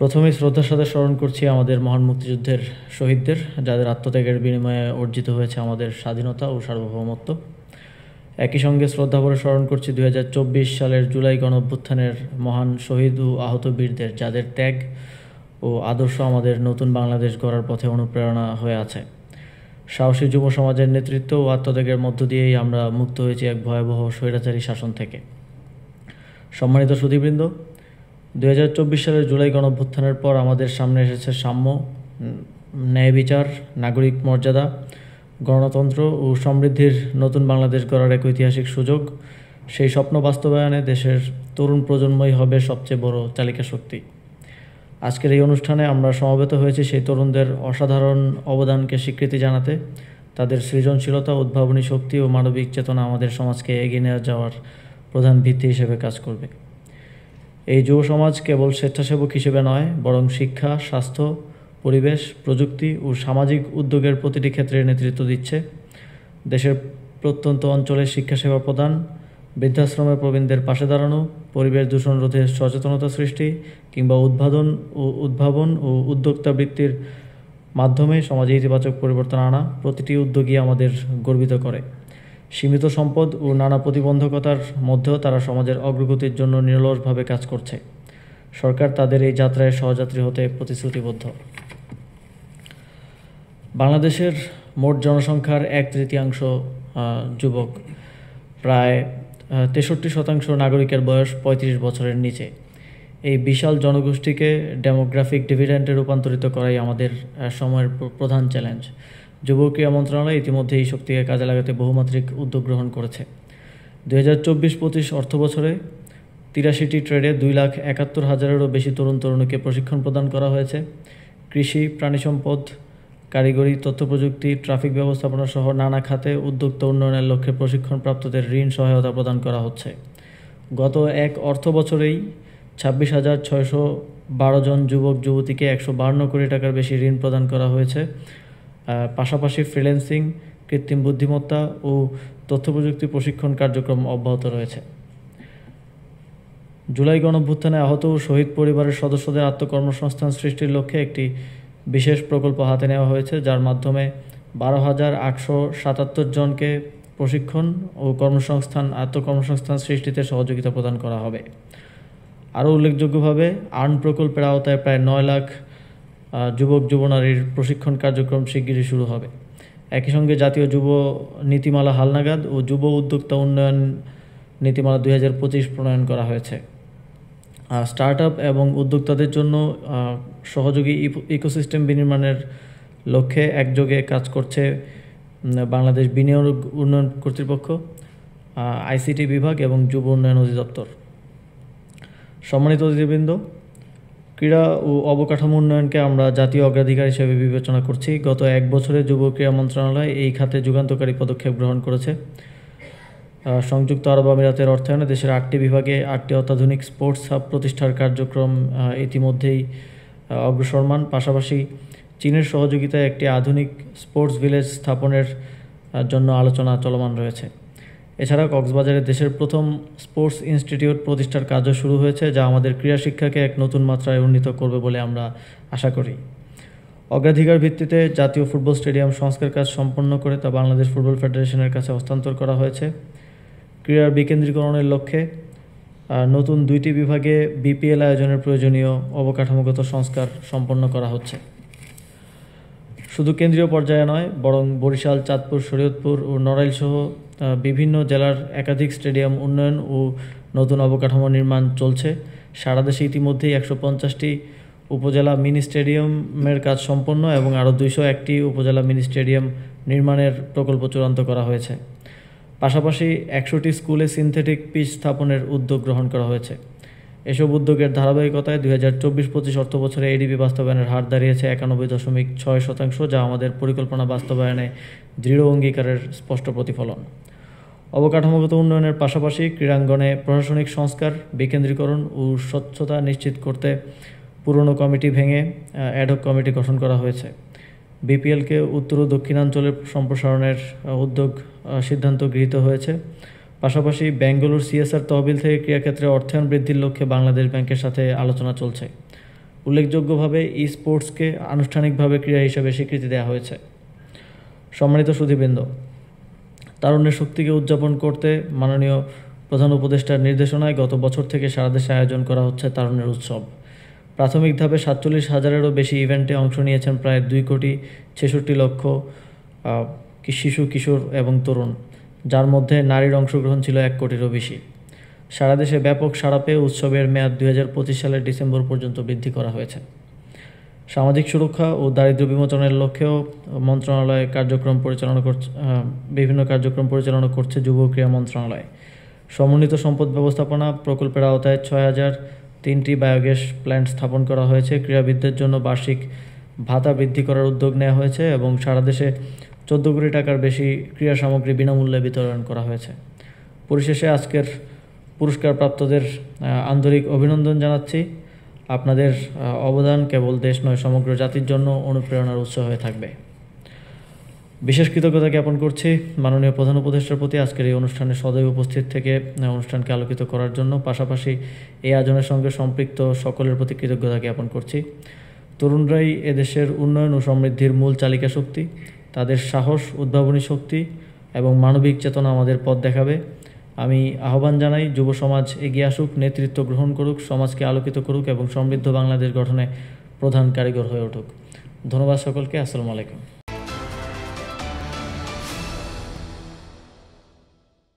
প্রথমেই শ্রদ্ধার সাথে স্মরণ করছি আমাদের মহান মুক্তিযুদ্ধের শহীদদের, যাদের আত্মত্যাগের বিনিময়ে অর্জিত হয়েছে আমাদের স্বাধীনতা ও সার্বভৌমত্ব। একই সঙ্গে শ্রদ্ধাভরে স্মরণ করছি 2024 সালের জুলাই গণঅভ্যুত্থানের মহান শহীদ ও আহত বীরদের, যাদের ত্যাগ ও আদর্শ আমাদের নতুন বাংলাদেশ গড়ার পথে অনুপ্রেরণা হয়ে আছে। সাহসী যুব সমাজের নেতৃত্ব ও আত্মত্যাগের মধ্য দিয়েই আমরা মুক্ত হয়েছি এক ভয়াবহ স্বৈরাচারী শাসন থেকে। সম্মানিত সুধীবৃন্দ, 2024 সালের জুলাই গণঅভ্যুত্থানের পর আমাদের সামনে এসেছে সাম্য, ন্যায় বিচার, নাগরিক মর্যাদা, গণতন্ত্র ও সমৃদ্ধির নতুন বাংলাদেশ গড়ার এক ঐতিহাসিক সুযোগ। সেই স্বপ্ন বাস্তবায়নে দেশের তরুণ প্রজন্মই হবে সবচেয়ে বড় চালিকা শক্তি। আজকের এই অনুষ্ঠানে আমরা সমবেত হয়েছি সেই তরুণদের অসাধারণ অবদানকে স্বীকৃতি জানাতে। তাদের সৃজনশীলতা, উদ্ভাবনী শক্তি ও মানবিক চেতনা আমাদের সমাজকে এগিয়ে নিয়ে যাওয়ার প্রধান ভিত্তি হিসেবে কাজ করবে। এই যুব সমাজ কেবল স্বেচ্ছাসেবক হিসেবে নয়, বরং শিক্ষা, স্বাস্থ্য, পরিবেশ, প্রযুক্তি ও সামাজিক উদ্যোগের প্রতিটি ক্ষেত্রে নেতৃত্ব দিচ্ছে। দেশের প্রত্যন্ত অঞ্চলে শিক্ষাসেবা প্রদান, বৃদ্ধাশ্রমের প্রবীণদের পাশে দাঁড়ানো, পরিবেশ দূষণ রোধে সচেতনতা সৃষ্টি কিংবা উদ্ভাবন ও উদ্যোক্তা বৃত্তির মাধ্যমে সমাজে ইতিবাচক পরিবর্তন আনা প্রতিটি উদ্যোগই আমাদের গর্বিত করে। সীমিত সম্পদ ও নানা প্রতিবন্ধকতার মধ্যেও তারা সমাজের অগ্রগতির জন্য নিরলসভাবে কাজ করছে। সরকার তাদের এই যাত্রায় সহযাত্রী হতে প্রতিশ্রুতিবদ্ধ। বাংলাদেশের মোট জনসংখ্যার 1/3 যুবক, প্রায় 63% নাগরিকের বয়স 35 বছরের নিচে। এই বিশাল জনগোষ্ঠীকে ডেমোগ্রাফিক ডিভিডেন্ডে রূপান্তরিত করাই আমাদের সময়ের প্রধান চ্যালেঞ্জ। যুব ক্রীড়া মন্ত্রণালয় ইতিমধ্যে এই শক্তিকে কাজে লাগাতে বহুমাত্রিক উদ্যোগ গ্রহণ করেছে। 2024-25 অর্থবছরে 83টি ট্রেডে 2,71,000-এরও বেশি তরুণ তরুণীকে প্রশিক্ষণ প্রদান করা হয়েছে। কৃষি, প্রাণিসম্পদ, কারিগরি, তথ্য প্রযুক্তি, ট্রাফিক ব্যবস্থাপনা সহ নানা খাতে উদ্যোক্তা উন্নয়নের লক্ষ্যে প্রশিক্ষণপ্রাপ্তদের ঋণ সহায়তা প্রদান করা হচ্ছে। গত এক অর্থ বছরেই 26,612 জন যুবক যুবতীকে 152 কোটি টাকার বেশি ঋণ প্রদান করা হয়েছে। পাশাপাশি ফ্রিল্যান্সিং, কৃত্রিম বুদ্ধিমত্তা ও তথ্য প্রযুক্তি প্রশিক্ষণ কার্যক্রম অব্যাহত রয়েছে। জুলাই গণঅভ্যুত্থানে আহত ও শহীদ পরিবারের সদস্যদের আত্মকর্মসংস্থান সৃষ্টির লক্ষ্যে একটি বিশেষ প্রকল্প হাতে নেওয়া হয়েছে, যার মাধ্যমে 12,877 জনকে প্রশিক্ষণ ও আত্মকর্মসংস্থান সৃষ্টিতে সহযোগিতা প্রদান করা হবে। আরও উল্লেখযোগ্যভাবে আর্ন প্রকল্পের আওতায় প্রায় 9 লাখ যুবক যুবনারীর প্রশিক্ষণ কার্যক্রম শিগগিরই শুরু হবে। একই সঙ্গে জাতীয় যুব নীতিমালা হালনাগাদ ও যুব উদ্যোক্তা উন্নয়ন নীতিমালা 2025 প্রণয়ন করা হয়েছে। স্টার্টআপ এবং উদ্যোক্তাদের জন্য সহযোগী ইকোসিস্টেম বিনির্মাণের লক্ষ্যে একযোগে কাজ করছে বাংলাদেশ বিনিয়োগ উন্নয়ন কর্তৃপক্ষ, আইসিটি বিভাগ এবং যুব উন্নয়ন অধিদপ্তর। সম্মানিত অতিথিবৃন্দ, ক্রীড়া ও অবকাঠামো উন্নয়নকে আমরা জাতীয় অগ্রাধিকার হিসেবে বিবেচনা করছি। গত এক বছরে যুব ক্রীড়া মন্ত্রণালয় এই খাতে যুগান্তকারী পদক্ষেপ গ্রহণ করেছে। সংযুক্ত আরব আমিরাতের অর্থায়নে দেশের 8টি বিভাগে 8টি অত্যাধুনিক স্পোর্টস হাব প্রতিষ্ঠার কার্যক্রম ইতিমধ্যেই অগ্রসরমান। পাশাপাশি চীনের সহযোগিতায় একটি আধুনিক স্পোর্টস ভিলেজ স্থাপনের জন্য আলোচনা চলমান রয়েছে। এছাড়া কক্সবাজারে দেশের প্রথম স্পোর্টস ইনস্টিটিউট প্রতিষ্ঠার কাজও শুরু হয়েছে, যা আমাদের ক্রীড়া শিক্ষাকে এক নতুন মাত্রায় উন্নীত করবে বলে আমরা আশা করি। অগ্রাধিকার ভিত্তিতে জাতীয় ফুটবল স্টেডিয়াম সংস্কার কাজ সম্পন্ন করে তা বাংলাদেশ ফুটবল ফেডারেশনের কাছে হস্তান্তর করা হয়েছে। ক্রীড়ার বিকেন্দ্রীকরণের লক্ষ্যে নতুন 2টি বিভাগে বিপিএল আয়োজনের প্রয়োজনীয় অবকাঠামোগত সংস্কার সম্পন্ন করা হচ্ছে। শুধু কেন্দ্রীয় পর্যায়ে নয়, বরং বরিশাল, চাঁদপুর, শরীয়তপুর ও নড়াইল সহ বিভিন্ন জেলার একাধিক স্টেডিয়াম উন্নয়ন ও নতুন অবকাঠামো নির্মাণ চলছে। সারা দেশে ইতিমধ্যেই 150টি উপজেলা মিনি স্টেডিয়ামের কাজ সম্পন্ন এবং আরও 201টি উপজেলা মিনি স্টেডিয়াম নির্মাণের প্রকল্প চূড়ান্ত করা হয়েছে। পাশাপাশি 100টি স্কুলে সিনথেটিক পিচ স্থাপনের উদ্যোগ গ্রহণ করা হয়েছে। এসব উদ্যোগের ধারাবাহিকতায় 2024-25 অর্থবছরে এডিপি বাস্তবায়নের হার দাঁড়িয়েছে 91.6%, যা আমাদের পরিকল্পনা বাস্তবায়নে দৃঢ় অঙ্গীকারের স্পষ্ট প্রতিফলন। অবকাঠামোগত উন্নয়নের পাশাপাশি ক্রীড়াঙ্গনে প্রশাসনিক সংস্কার, বিকেন্দ্রীকরণ ও স্বচ্ছতা নিশ্চিত করতে পুরনো কমিটি ভেঙে অ্যাডহক কমিটি গঠন করা হয়েছে। বিপিএলকে উত্তর ও দক্ষিণাঞ্চলের সম্প্রসারণের সিদ্ধান্ত গৃহীত হয়েছে। পাশাপাশি বেঙ্গালুরু সিএসআর তহবিল থেকে ক্রীড়াক্ষেত্রে অর্থায়ন বৃদ্ধির লক্ষ্যে বাংলাদেশ ব্যাংকের সাথে আলোচনা চলছে। উল্লেখযোগ্যভাবে ই স্পোর্টসকে আনুষ্ঠানিকভাবে ক্রীড়া হিসেবে স্বীকৃতি দেওয়া হয়েছে। সম্মানিত সুধীবৃন্দ, তারুণ্যের শক্তিকে উদযাপন করতে মাননীয় প্রধান উপদেষ্টার নির্দেশনায় গত বছর থেকে সারা দেশে আয়োজন করা হচ্ছে তারুণ্যের উৎসব। প্রাথমিক ধাপে 47,000-এরও বেশি ইভেন্টে অংশ নিয়েছেন প্রায় 2,66,00,000 শিশু, কিশোর এবং তরুণ, যার মধ্যে নারীর অংশগ্রহণ ছিল 1 কোটিরও বেশি। সারা দেশে ব্যাপক সাড়া পেয়ে উৎসবের মেয়াদ 2025 সালের ডিসেম্বর পর্যন্ত বৃদ্ধি করা হয়েছে। সামাজিক সুরক্ষা ও দারিদ্র্য বিমোচনের লক্ষ্যেও মন্ত্রণালয় বিভিন্ন কার্যক্রম পরিচালনা করছে যুব ক্রীড়া মন্ত্রণালয়। সমন্বিত সম্পদ ব্যবস্থাপনা প্রকল্পের আওতায় 6,003টি বায়োগ্যাস প্ল্যান্ট স্থাপন করা হয়েছে। ক্রীড়াবিদদের জন্য বার্ষিক ভাতা বৃদ্ধি করার উদ্যোগ নেওয়া হয়েছে এবং সারা দেশে 14 কোটি টাকার বেশি ক্রীড়া সামগ্রী বিনামূল্যে বিতরণ করা হয়েছে। পরিশেষে আজকের পুরস্কারপ্রাপ্তদের আন্তরিক অভিনন্দন জানাচ্ছি। আপনাদের অবদান কেবল দেশ নয়, সমগ্র জাতির জন্য অনুপ্রেরণার উৎস হয়ে থাকবে। বিশেষ কৃতজ্ঞতা জ্ঞাপন করছি মাননীয় প্রধান উপদেষ্টার প্রতি আজকের এই অনুষ্ঠানে সদয় উপস্থিত থেকে অনুষ্ঠানকে আলোকিত করার জন্য। পাশাপাশি এই আয়োজনের সঙ্গে সম্পৃক্ত সকলের প্রতি কৃতজ্ঞতা জ্ঞাপন করছি। তরুণরাই এদেশের উন্নয়ন ও সমৃদ্ধির মূল চালিকা শক্তি। তাদের সাহস, উদ্ভাবনী শক্তি এবং মানবিক চেতনা আমাদের পথ দেখাবে। আমি আহ্বান জানাই, যুব সমাজ এগিয়ে আসুক, নেতৃত্ব গ্রহণ করুক, সমাজকে আলোকিত করুক এবং সমৃদ্ধ বাংলাদেশ গঠনে প্রধান কারিগর হয়ে উঠুক। ধন্যবাদ সকলকে। আসসালামু আলাইকুম।